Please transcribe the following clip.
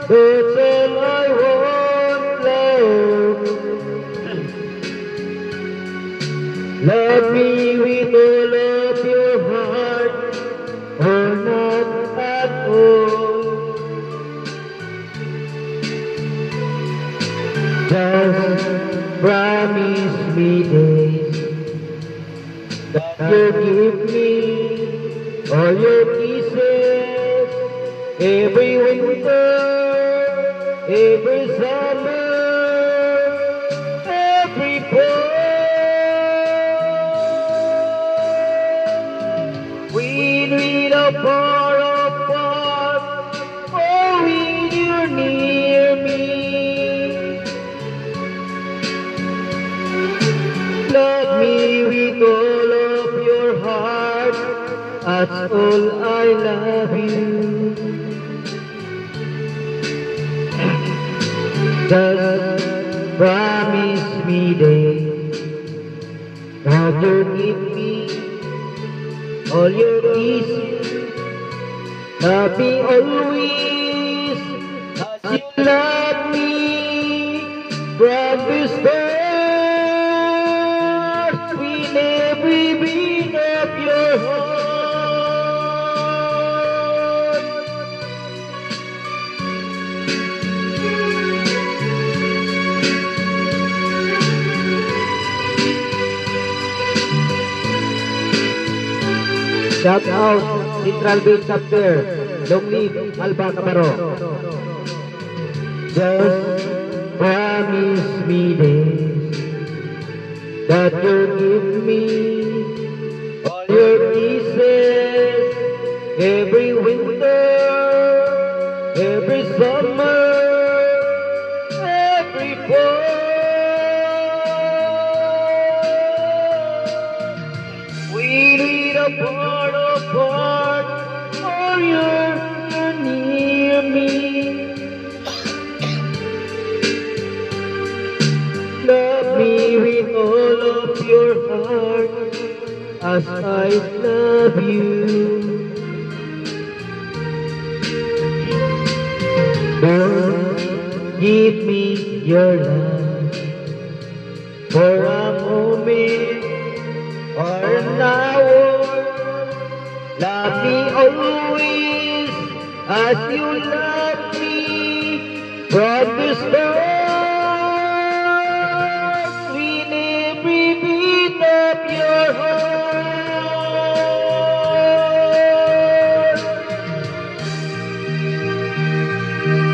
That's all I want, love. Love me with all of your heart, or not at all. Just promise me this, that you give me all your kisses, every winter, every summer, every fall. When we are far apart, oh, when you're near me, love me with all of your heart. That's all I love you. Just promise me this, that you give me all your kisses. Love me always as you love me from the start. With every beat of your heart. Shout out Central Beach Chapter, Longleaf, Alba Camaro. Just promise me this, that you give me all your kisses, every winter, every summer, every fall. We apart, oh, you're near me. Love me with all of your heart, as I love you. Don't give me your love for a moment or an hour. Love me always as you love me.